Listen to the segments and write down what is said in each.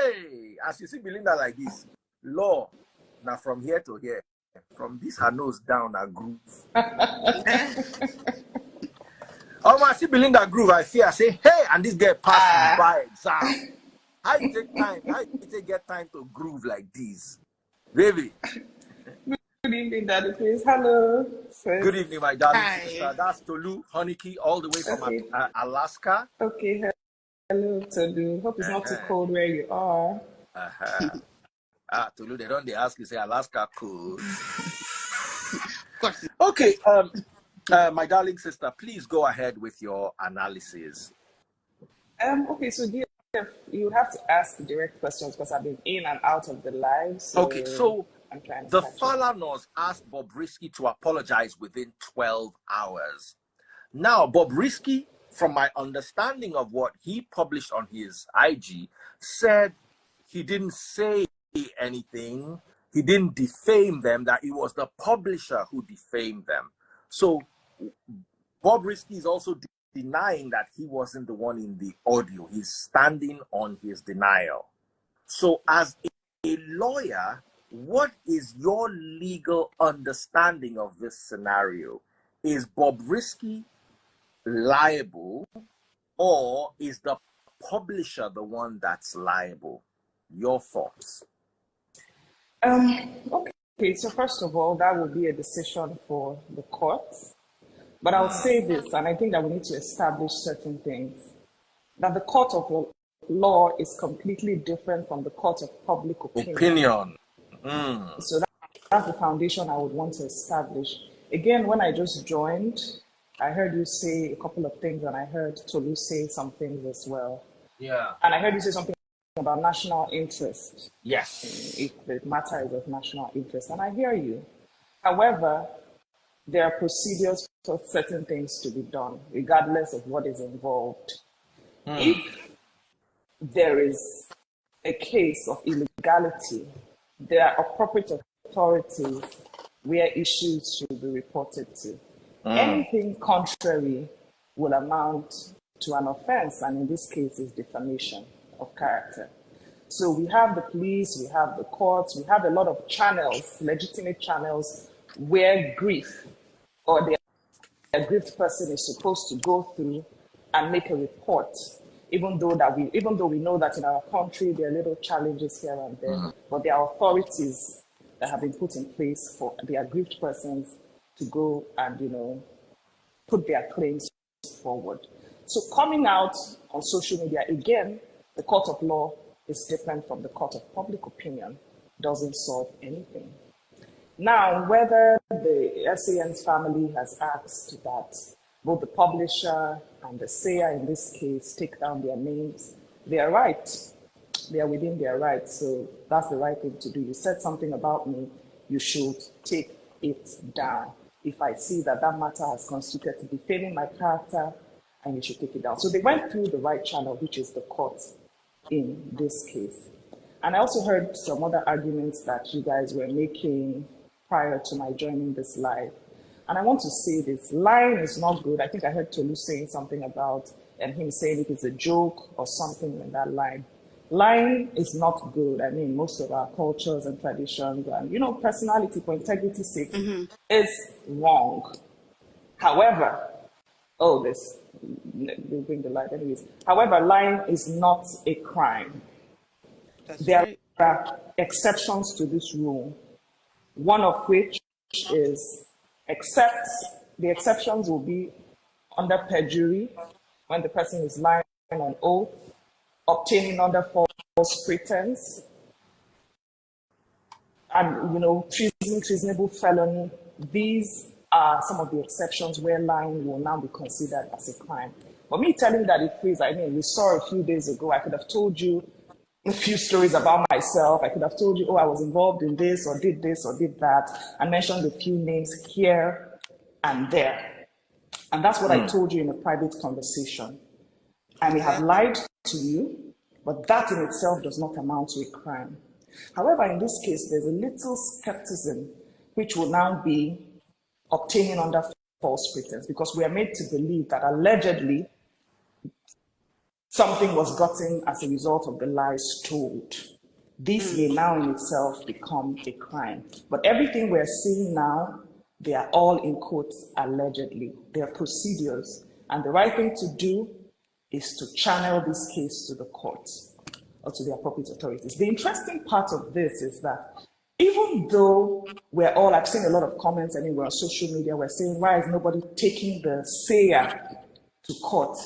Hey, as you see Belinda like this, law, now from here to here, from this her nose down a groove. Oh, I see Belinda groove, I say, hey, and this girl passed by exam. How you take time? How you take get time to groove like this? Baby. Good evening, Daddy, please. Hello. Sis. Good evening, my darling Hi. sister. That's Tolu Honeykey, all the way from Okay. Alaska. Okay, hello, Tolu. Hope it's not too cold where you are. Tolu, they don't ask you, say Alaska cold. Of course. Okay, my darling sister, please go ahead with your analysis. Okay, so you have to ask direct questions because I've been in and out of the live. So okay, so I'm trying to the Falanas asked Bobrisky to apologize within 12 hours. Now, Bobrisky, from my understanding of what he published on his IG, said he didn't say anything. He didn't defame them, that it was the publisher who defamed them. So Bobrisky is also denying that he wasn't the one in the audio. He's standing on his denial. So as a lawyer, what is your legal understanding of this scenario? Is Bobrisky liable, or is the publisher the one that's liable? Your thoughts? Okay, so first of all, that would be a decision for the courts. But I'll say this, and I think that we need to establish certain things. That the court of law is completely different from the court of public opinion. So that's the foundation I would want to establish. Again, when I just joined, I heard you say a couple of things, and I heard Tolu say some things as well. Yeah. And I heard you say something about national interest. Yes. If the matter is of national interest, and I hear you. However, there are procedures for certain things to be done, regardless of what is involved. If there is a case of illegality, there are appropriate authorities where issues should be reported to. Anything contrary will amount to an offense, and in this case is defamation of character. So we have the police, we have the courts, we have a lot of channels, legitimate channels, where grief or the aggrieved person is supposed to go through and make a report, even though we know that in our country there are little challenges here and there, but there are authorities that have been put in place for the aggrieved persons to go and put their claims forward. So coming out on social media, again, the court of law is different from the court of public opinion, doesn't solve anything. Now, whether the SAN's family has asked that both the publisher and the sayer in this case take down their names, they are right. They are within their rights, so that's the right thing to do. You said something about me, you should take it down. If I see that that matter has constituted defaming my character, and you should take it down. So they went through the right channel, which is the court in this case. And I also heard some other arguments that you guys were making prior to my joining this live. And I want to say this, lying is not good. I think I heard Tolu saying something about, and him saying it is a joke or something in that line. Lying is not good. I mean, most of our cultures and traditions and, personality for integrity's sake is wrong. However, they'll bring the light anyways. However, lying is not a crime. There are exceptions to this rule, one of which is the exceptions will be under perjury, when the person is lying on oath, obtaining under false pretense, and treasonable felony. These are some of the exceptions where lying will now be considered as a crime. But me telling that it frees, we saw a few days ago, I could have told you a few stories about myself. I could have told you, I was involved in this or did that, and mentioned a few names here and there. And that's what I told you in a private conversation. I may have lied to you, but that in itself does not amount to a crime. However, in this case, there's a little skepticism, which will now be obtaining under false pretense, because we are made to believe that allegedly something was gotten as a result of the lies told. This may now in itself become a crime. But everything we're seeing now, they are all in quotes, allegedly. They are procedures. And the right thing to do is to channel this case to the courts or to the appropriate authorities. The interesting part of this is that even though we're all, I've seen a lot of comments anywhere on social media, we're saying, why is nobody taking the sayer to court?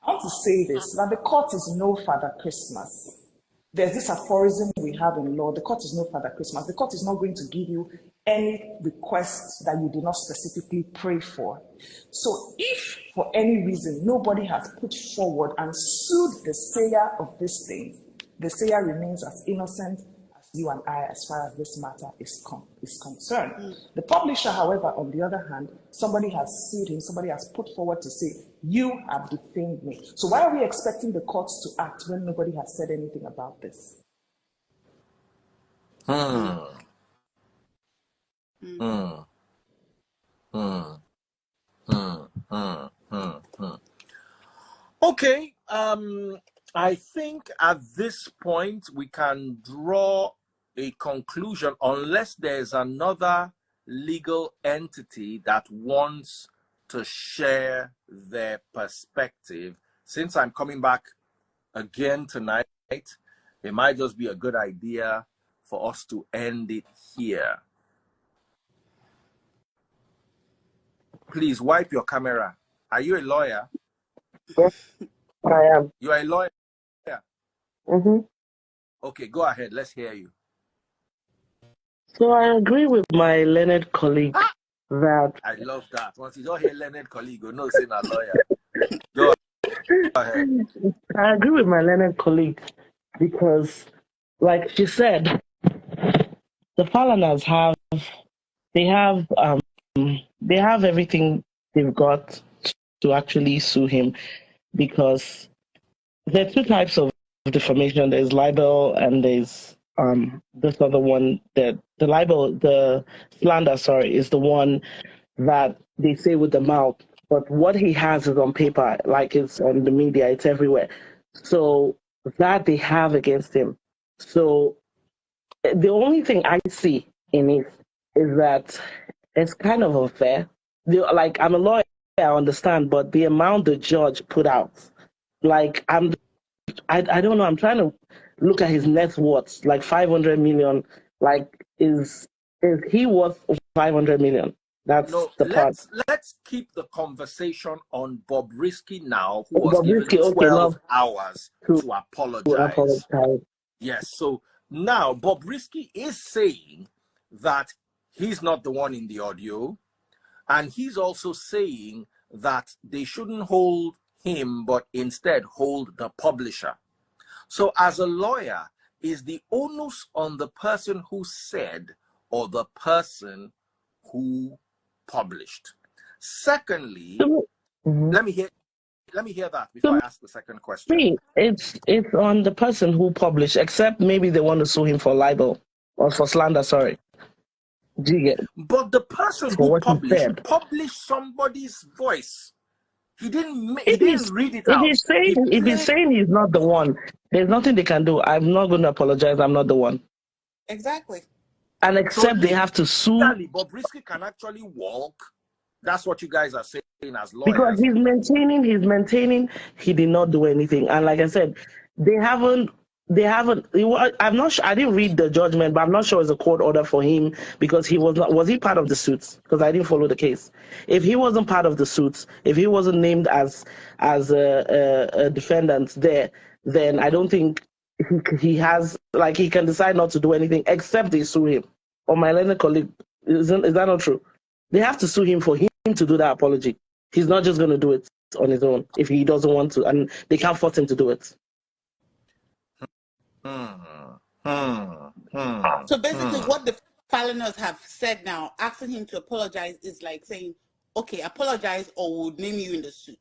I want to say this, that the court is no Father Christmas. There's this aphorism we have in law, the court is no Father Christmas. The court is not going to give you any request that you did not specifically pray for. So if for any reason nobody has put forward and sued the sayer of this thing, the sayer remains as innocent as you and I as far as this matter is concerned. The publisher, however, on the other hand, somebody has sued him, somebody has put forward to say, you have defamed me. So why are we expecting the courts to act when nobody has said anything about this? Okay, I think at this point we can draw a conclusion unless there's another legal entity that wants to share their perspective. Since I'm coming back again tonight, it might just be a good idea for us to end it here. Please wipe your camera. Are you a lawyer? Yes, I am. You are a lawyer? Mm-hmm. Okay, go ahead. Let's hear you. So I agree with my learned colleague that... I love that. Once you don't hear learned colleague, you know, saying a lawyer. Go ahead. I agree with my learned colleague because, like she said, the Falanas they have everything they've got to actually sue him, because there are two types of defamation. There's libel and there's this other one, that the slander, is the one that they say with the mouth, but what he has is on paper, like it's on the media, it's everywhere. So that they have against him. So the only thing I see in it is that it's kind of unfair. Like, I'm a lawyer, I understand, but the amount the judge put out, like, I don't know, I'm trying to look at his net worth, like 500 million. Like, is he worth 500 million? That's the part. Let's keep the conversation on Bobrisky now, who was Bobrisky, given 12 okay, hours to apologize. Yes, so now Bobrisky is saying that he's not the one in the audio, and he's also saying that they shouldn't hold him, but instead hold the publisher. So as a lawyer, is the onus on the person who said or the person who published? Secondly, let me hear that before I ask the second question. It's on the person who published, except maybe they want to sue him for libel or for slander, Do you get? But the person who published somebody's voice. He didn't read it out. If he's saying he's not the one, there's nothing they can do. I'm not going to apologize. I'm not the one. Exactly. And except they have to sue. Bobrisky can actually walk. That's what you guys are saying as lawyers. Because he's maintaining he did not do anything. And like I said, they haven't, I'm not sure, I didn't read the judgment, but I'm not sure it's a court order for him, because was he part of the suits? Because I didn't follow the case. If he wasn't part of the suits, if he wasn't named as a defendant there, then I don't think he has, like, he can decide not to do anything except they sue him. Or my learned colleague, is that not true? They have to sue him for him to do that apology. He's not just going to do it on his own if he doesn't want to, and they can't force him to do it. So basically what the Falanas have said now, asking him to apologize, is like saying, okay, apologize or we'll name you in the suit.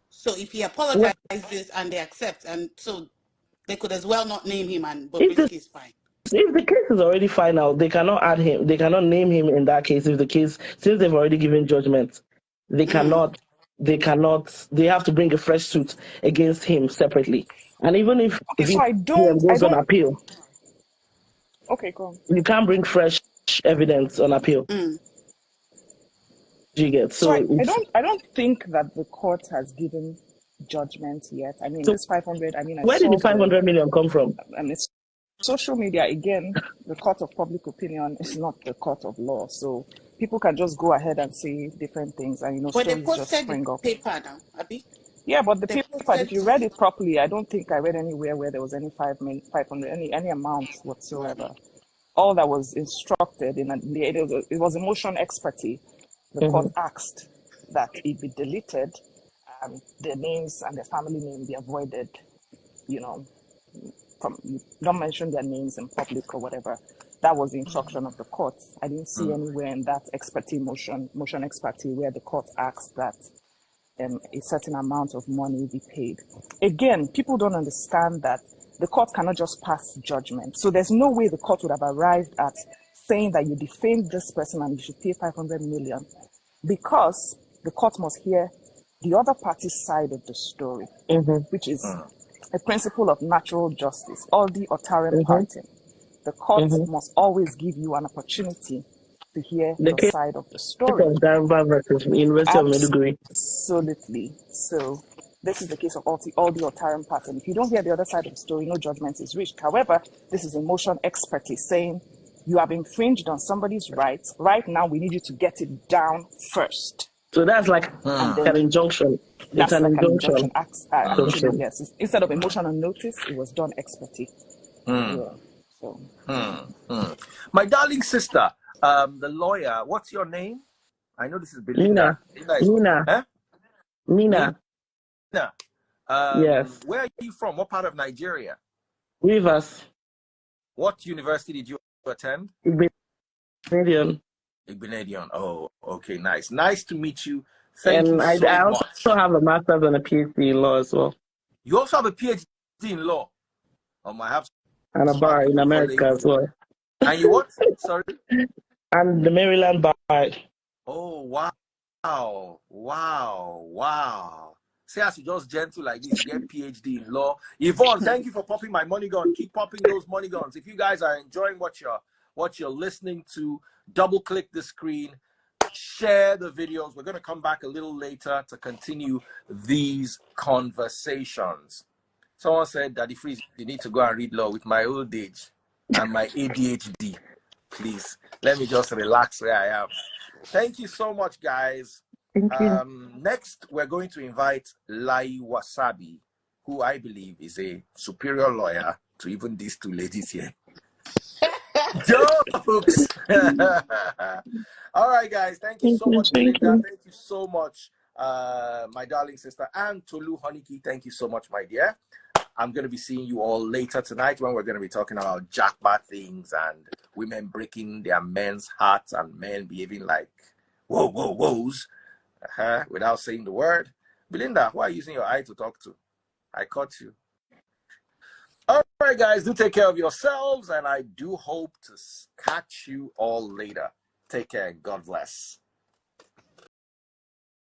So if he apologizes and they accept, and so they could as well not name him, and Bobrisky is fine. If the case is already final, they cannot add him. They cannot name him in that case. Since they've already given judgment, they cannot they have to bring a fresh suit against him separately. And even if Okay, so I VPM goes on appeal, okay, go on. you can't bring fresh evidence on appeal. You get so I don't think that the court has given judgment yet. I mean, this 500. I mean, where did the 500 million come from? I mean, social media again. The court of public opinion is not the court of law, so people can just go ahead and say different things, and But they stories posted just spring up. paper now, Abi. Yeah, but the paper, if you read it properly, I don't think I read anywhere where there was any 500, any amount whatsoever. All that was instructed it was a motion expertise. The court asked that it be deleted and the names and the family name be avoided, don't mention their names in public or whatever. That was the instruction of the court. I didn't see anywhere in that expertise motion expertise where the court asked that a certain amount of money be paid. Again, people don't understand that the court cannot just pass judgment. So there's no way the court would have arrived at saying that you defamed this person and you should pay 500 million, because the court must hear the other party's side of the story, which is a principle of natural justice, audi otarem partem. The court must always give you an opportunity to hear the side of the story. Absolutely. So this is the case of audi otarem partem. If you don't hear the other side of the story, no judgment is reached. However, this is a motion expertise saying you have infringed on somebody's rights. Right now, we need you to get it down first. So that's like an injunction. That's like an injunction. Actually, yes. Instead of a motion on notice, it was done expertise. Yeah. So. My darling sister, the lawyer, what's your name? I know this is Belinda. Nina. Yes. Where are you from? What part of Nigeria? Rivers. What university did you attend? Igbinedion. Oh, okay, nice. Nice to meet you. Thank you so much. I also have a master's and a PhD in law as well. You also have a PhD in law? I have. And a bar in America as well. And you what? Sorry? And the Maryland bar. Oh, wow. See, as you just gentle like this, you get PhD in law. Yvonne, thank you for popping my money gun. Keep popping those money guns. If you guys are enjoying what you're listening to, double click the screen, share the videos. We're going to come back a little later to continue these conversations. Someone said, Daddy Freeze, you need to go and read law. With my old age and my ADHD, please let me just relax where I am. Thank you so much, guys. Thank you. Next, we're going to invite Lai Wasabi, who I believe is a superior lawyer to even these two ladies here. Jokes! All right, guys. Thank you so much, Belinda. Thank you so much, my darling sister. And Tolu Honiki, thank you so much, my dear. I'm going to be seeing you all later tonight when we're going to be talking about jackpot things and women breaking their men's hearts and men behaving like whoas without saying the word. Belinda, who are you using your eye to talk to? I caught you. All right, guys, do take care of yourselves, and I do hope to catch you all later. Take care and God bless.